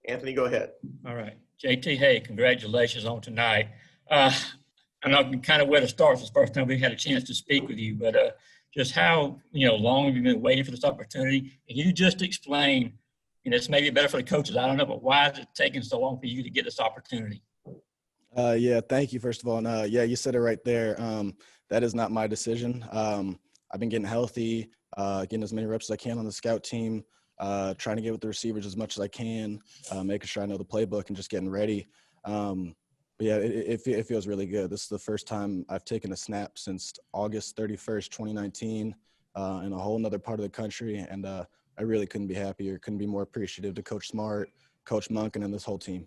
Anthony, go ahead. All right. JT, hey, congratulations on tonight. I know kind of where to start. It's the first time we had a chance to speak with you, but just how long have you been waiting for this opportunity? Can you just explain, it's maybe better for the coaches, I don't know, but why is it taking so long for you to get this opportunity? Yeah, thank you, first of all. And yeah, you said it right there. That is not my decision. I've been getting healthy, getting as many reps as I can on the scout team, trying to get with the receivers as much as I can, making sure I know the playbook and just getting ready. But yeah, it feels really good. This is the first time I've taken a snap since August 31st, 2019, in a whole nother part of the country. And I really couldn't be happier, couldn't be more appreciative to Coach Smart, Coach Monken, and this whole team.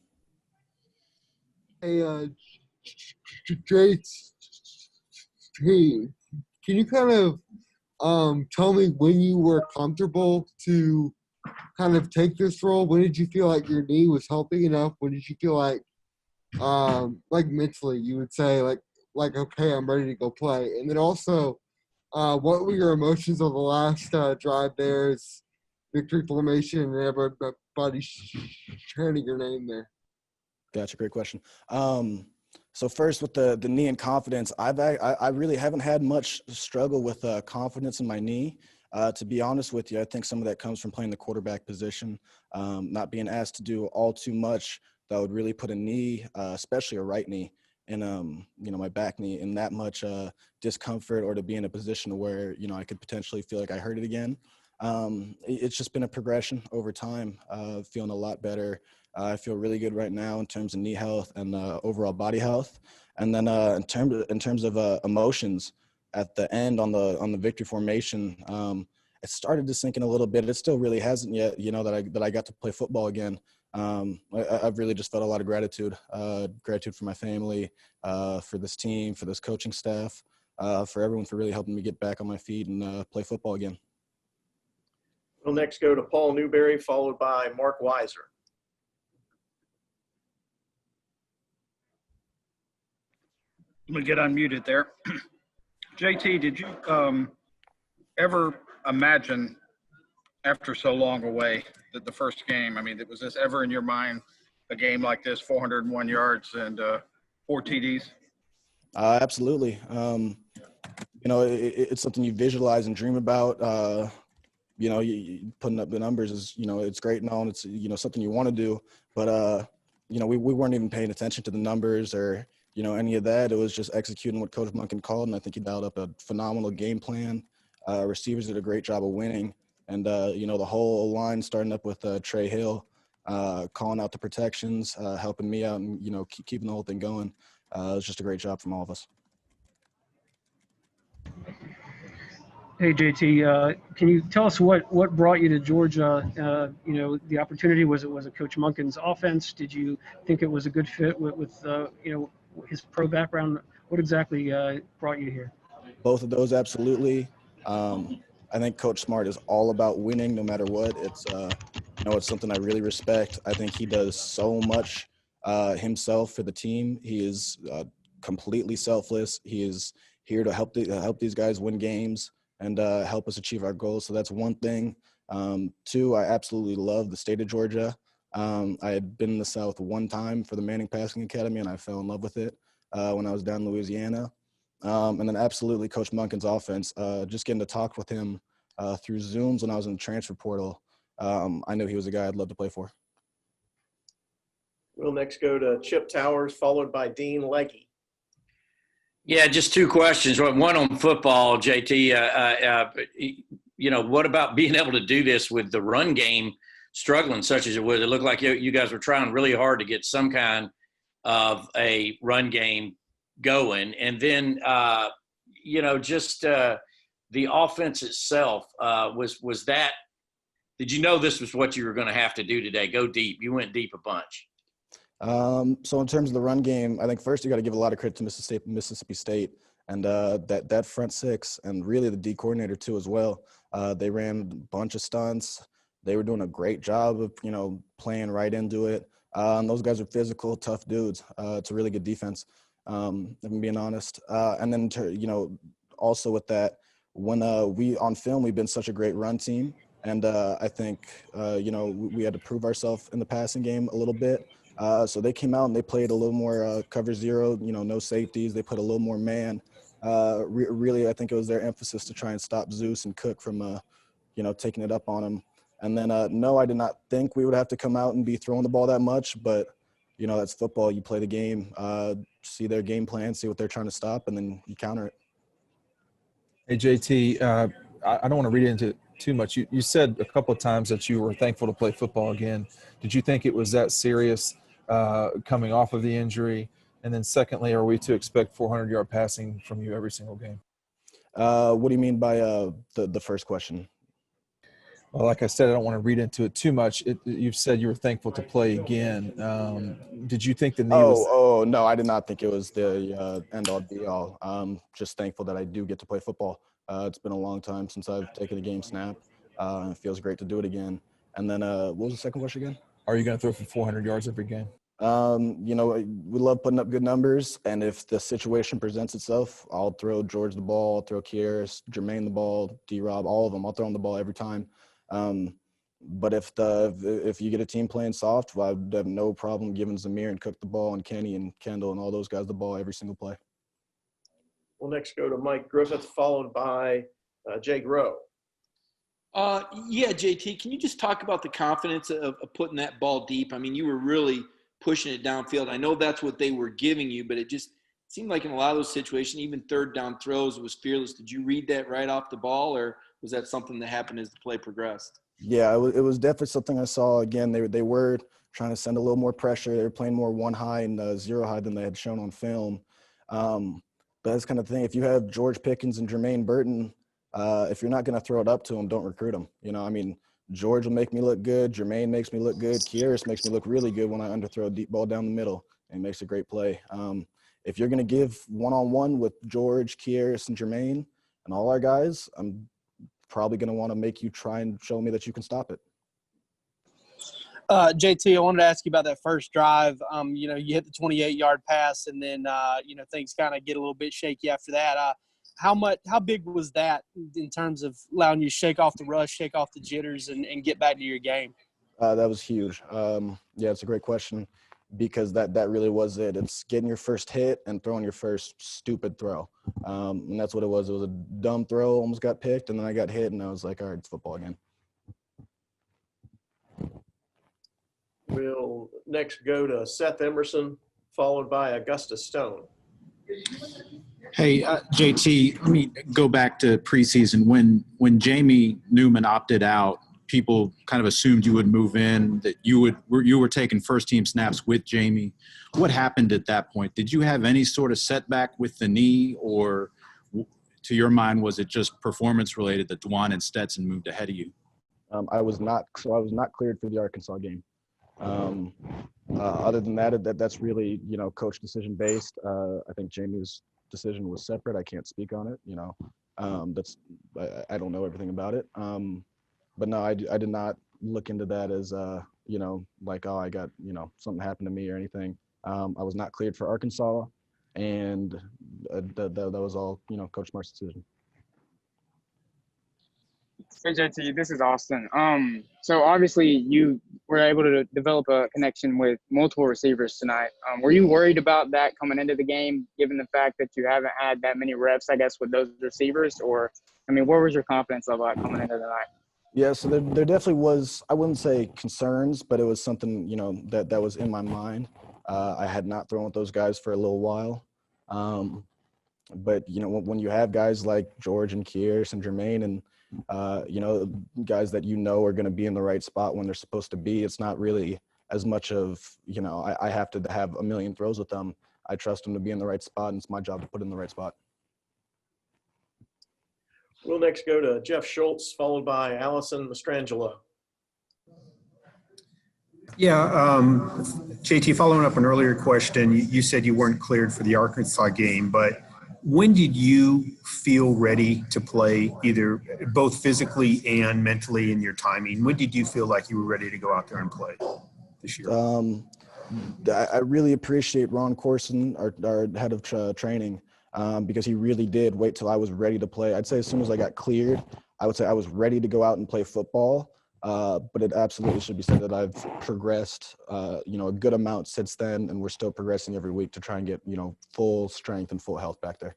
Hey, JT, can you kind of tell me when you were comfortable to kind of take this role? When did you feel like your knee was helping enough? When did you feel like mentally you would say like okay, I'm ready to go play? And then also, what were your emotions on the last drive there as victory formation and everybody chanting your name there? Gotcha. Great question. So first with the knee and confidence, I really haven't had much struggle with confidence in my knee. To be honest with you, I think some of that comes from playing the quarterback position, not being asked to do all too much that would really put a knee, especially a right knee, and my back knee in that much discomfort, or to be in a position where I could potentially feel like I hurt it again. It's just been a progression over time, feeling a lot better. I feel really good right now in terms of knee health and overall body health. And then in terms of emotions at the end on the victory formation, it started to sink in a little bit. It still really hasn't yet, that I got to play football again. I've really just felt a lot of gratitude for my family, for this team, for this coaching staff, for everyone for really helping me get back on my feet and play football again. We'll next go to Paul Newberry, followed by Mark Weiser. Let me get unmuted there. JT, did you ever imagine after so long away that the first game, was this ever in your mind, a game like this, 401 yards and 4 TDs? Absolutely. It's something you visualize and dream about. You putting up the numbers is, it's great and all, and it's, something you want to do. But, we weren't even paying attention to the numbers or, any of that. It was just executing what Coach Monken called, and I think he dialed up a phenomenal game plan. Receivers did a great job of winning. And, the whole line starting up with Trey Hill, calling out the protections, helping me out and, keeping the whole thing going. It was just a great job from all of us. Hey, JT, can you tell us what brought you to Georgia? The opportunity, was it Coach Monken's offense? Did you think it was a good fit with his pro background? What exactly brought you here? Both of those, absolutely. I think Coach Smart is all about winning no matter what. It's it's something I really respect. I think he does so much himself for the team. He is completely selfless. He is here to help these guys win games and help us achieve our goals. So that's one thing. Two, I absolutely love the state of Georgia. I had been in the South one time for the Manning Passing Academy, and I fell in love with it when I was down in Louisiana. And then absolutely Coach Monken's offense, just getting to talk with him through Zooms when I was in the transfer portal. I knew he was a guy I'd love to play for. We'll next go to Chip Towers, followed by Dean Legge. Yeah, just two questions. One on football, JT. What about being able to do this with the run game struggling such as it was? It looked like you guys were trying really hard to get some kind of a run game going. And then, the offense itself, was that – did you know this was what you were going to have to do today, go deep? You went deep a bunch. So in terms of the run game, I think first you got to give a lot of credit to Mississippi State and that front six and really the D coordinator too as well. They ran a bunch of stunts. They were doing a great job of, playing right into it. And those guys are physical, tough dudes. It's a really good defense, if I'm being honest. And then, also with that, when we on film, we've been such a great run team. And I think, we had to prove ourselves in the passing game a little bit. So they came out and they played a little more cover zero, no safeties. They put a little more man. Really, I think it was their emphasis to try and stop Zeus and Cook from, taking it up on him. And then, no, I did not think we would have to come out and be throwing the ball that much. But, that's football. You play the game, see their game plan, see what they're trying to stop, and then you counter it. Hey, JT, I don't want to read into it too much. You said a couple of times that you were thankful to play football again. Did you think it was that serious coming off of the injury? And then secondly, are we to expect 400-yard passing from you every single game? What do you mean by the first question? Well, like I said, I don't want to read into it too much. You've said you were thankful to play again. Did you think the knee was – Oh, no, I did not think it was the end-all, be-all. Just thankful that I do get to play football. It's been a long time since I've taken a game snap. It feels great to do it again. And then what was the second question again? Are you going to throw for 400 yards every game? We love putting up good numbers, and if the situation presents itself, I'll throw George the ball, I'll throw Kieris, Jermaine the ball, D-Rob, all of them. I'll throw them the ball every time. But if you get a team playing soft, well, I'd have no problem giving Zamir and Cook the ball, and Kenny and Kendall and all those guys the ball every single play. We'll next go to Mike Griffith, followed by Jake Rowe. Yeah, JT, can you just talk about the confidence of putting that ball deep? I mean, you were really pushing it downfield. I know that's what they were giving you, but it just seemed like in a lot of those situations, even third down throws, it was fearless. Did you read that right off the ball, or was that something that happened as the play progressed? Yeah, it was definitely something I saw. Again, they were trying to send a little more pressure. They were playing more one high and zero high than they had shown on film. But that's kind of the thing. If you have George Pickens and Jermaine Burton, if you're not going to throw it up to them, don't recruit them. George will make me look good. Jermaine makes me look good. Kieris makes me look really good when I underthrow a deep ball down the middle and makes a great play. If you're going to give one-on-one with George, Kieris, and Jermaine and all our guys, I'm probably going to want to make you try and show me that you can stop it. JT, I wanted to ask you about that first drive. You hit the 28-yard pass, and then, things kind of get a little bit shaky after that. How big was that in terms of allowing you to shake off the rush, shake off the jitters, and get back to your game? That was huge. It's a great question because that really was it. It's getting your first hit and throwing your first stupid throw. And that's what it was. It was a dumb throw, almost got picked, and then I got hit, and I was like, all right, it's football again. We'll next go to Seth Emerson, followed by Augustus Stone. Hey, JT, let me go back to preseason. When Jamie Newman opted out, people kind of assumed you would move in, that you were taking first-team snaps with Jamie. What happened at that point? Did you have any sort of setback with the knee, or to your mind, was it just performance-related that Dwan and Stetson moved ahead of you? I was not cleared for the Arkansas game. Other than that's really, coach decision based. I think Jamie's decision was separate. I can't speak on it. I don't know everything about it. But no, I did not look into that as, like, oh, I got, something happened to me or anything. I was not cleared for Arkansas, and that was all, Coach Smart's decision. Hey, JT, this is Austin. So obviously you were able to develop a connection with multiple receivers tonight. Were you worried about that coming into the game, given the fact that you haven't had that many reps, I guess, with those receivers? Or, what was your confidence level like coming into the night? Yeah, so there definitely was, I wouldn't say concerns, but it was something, that was in my mind. I had not thrown with those guys for a little while. But, when you have guys like George and Kieris and Jermaine and, guys that are going to be in the right spot when they're supposed to be, it's not really as much of, I have to have a million throws with them. I trust them to be in the right spot, and it's my job to put in the right spot. We'll next go to Jeff Schultz, followed by Allison Mastrangelo. Yeah, JT, following up an earlier question, you said you weren't cleared for the Arkansas game, but when did you feel ready to play, either both physically and mentally in your timing? When did you feel like you were ready to go out there and play this year? I really appreciate Ron Corson, our head of training, because he really did wait till I was ready to play. I'd say as soon as I got cleared, I would say I was ready to go out and play football, but it absolutely should be said that I've progressed, a good amount since then, and we're still progressing every week to try and get, full strength and full health back there.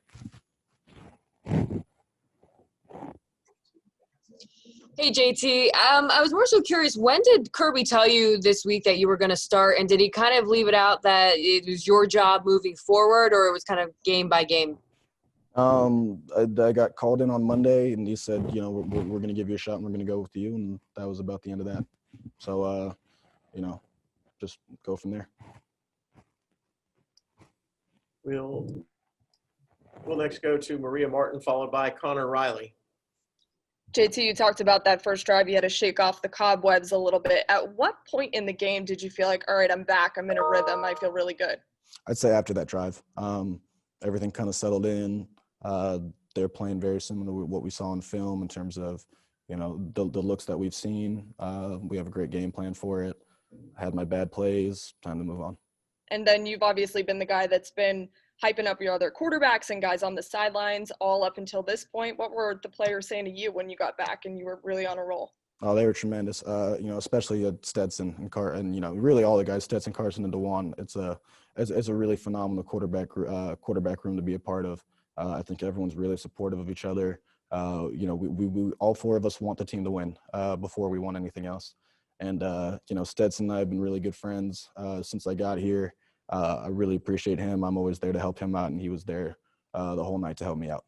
Hey, JT. I was more so curious, when did Kirby tell you this week that you were going to start? And did he kind of leave it out that it was your job moving forward, or it was kind of game by game? I got called in on Monday, and he said, we're going to give you a shot and we're going to go with you. And that was about the end of that. So, just go from there. We'll next go to Maria Martin, followed by Connor Riley. JT, you talked about that first drive. You had to shake off the cobwebs a little bit. At what point in the game did you feel like, all right, I'm back. I'm in a rhythm. I feel really good. I'd say after that drive, everything kind of settled in. They're playing very similar to what we saw in film in terms of, the looks that we've seen. We have a great game plan for it. I had my bad plays. Time to move on. And then you've obviously been the guy that's been hyping up your other quarterbacks and guys on the sidelines all up until this point. What were the players saying to you when you got back and you were really on a roll? Oh, they were tremendous. Especially Stetson and really all the guys, Stetson, Carson, and DeJuan. It's a really phenomenal quarterback room to be a part of. I think everyone's really supportive of each other. We all four of us want the team to win before we want anything else. And Stetson and I have been really good friends since I got here. I really appreciate him. I'm always there to help him out, and he was there the whole night to help me out.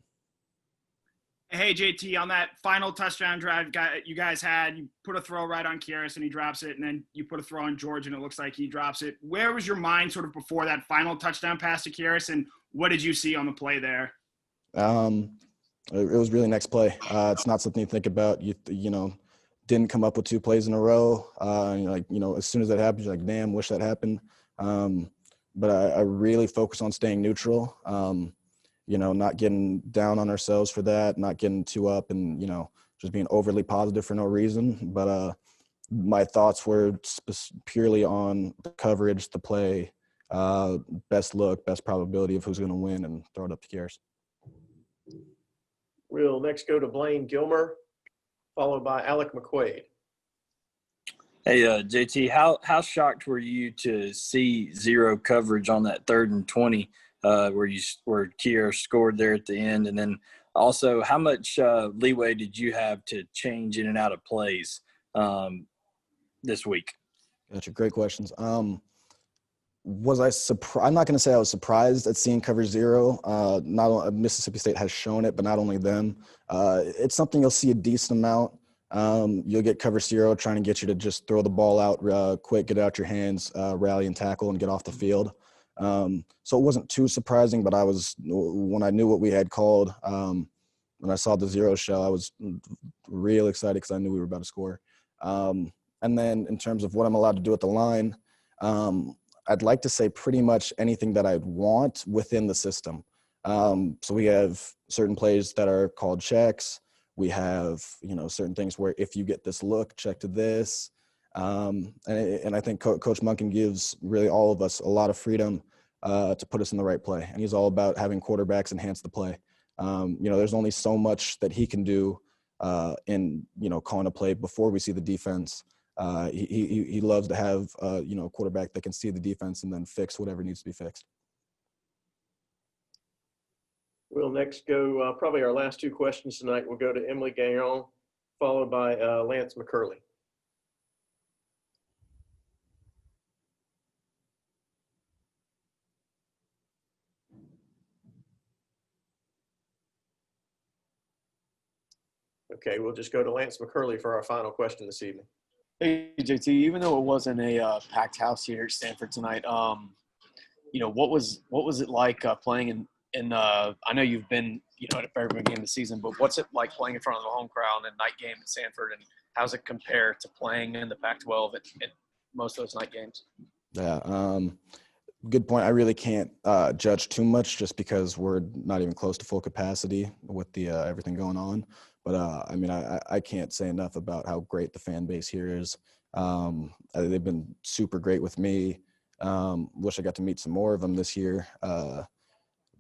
Hey, JT, on that final touchdown drive you guys had, you put a throw right on Kearis and he drops it, and then you put a throw on George and it looks like he drops it. Where was your mind sort of before that final touchdown pass to Kearis, and what did you see on the play there? It was really next play. It's not something you think about. You didn't come up with 2 plays in a row. As soon as that happens, you're like, damn, wish that happened. But I really focus on staying neutral, not getting down on ourselves for that, not getting too up and, just being overly positive for no reason. But my thoughts were purely on the coverage, the play, best look, best probability of who's going to win, and throw it up to Kearis. We'll next go to Blaine Gilmer, followed by Alec McQuaid. Hey, JT, how shocked were you to see zero coverage on that 3rd and 20 where Kearis scored there at the end? And then also, how much leeway did you have to change in and out of plays this week? Gotcha. Great questions. Was I surprised? I'm not going to say I was surprised at seeing cover zero. Not only Mississippi State has shown it, but not only them. It's something you'll see a decent amount. You'll get cover zero trying to get you to just throw the ball out quick, get it out your hands, rally and tackle, and get off the field. So it wasn't too surprising, but when I knew what we had called, when I saw the zero shell, I was real excited because I knew we were about to score. And then in terms of what I'm allowed to do at the line, I'd like to say pretty much anything that I'd want within the system. So we have certain plays that are called checks. We have, certain things where if you get this look, check to this. And I think Coach Monken gives really all of us a lot of freedom to put us in the right play. And he's all about having quarterbacks enhance the play. There's only so much that he can do in, calling a play before we see the defense. He loves to have, a quarterback that can see the defense and then fix whatever needs to be fixed. We'll next go, probably our last 2 questions tonight. We'll go to Emily Gagnon, followed by Lance McCurley. Okay, we'll just go to Lance McCurley for our final question this evening. Hey, JT, even though it wasn't a packed house here at Stanford tonight, what was it like playing in I know you've been, at a fair bit game of the season, but what's it like playing in front of the home crowd and night game at Stanford, and how does it compare to playing in the Pac-12 at most of those night games? Yeah, good point. I really can't judge too much just because we're not even close to full capacity with the everything going on. But I can't say enough about how great the fan base here is. They've been super great with me. Wish I got to meet some more of them this year.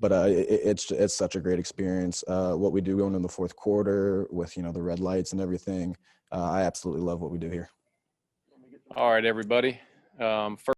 but it's such a great experience. What we do going in the fourth quarter with, the red lights and everything. I absolutely love what we do here. All right, everybody. First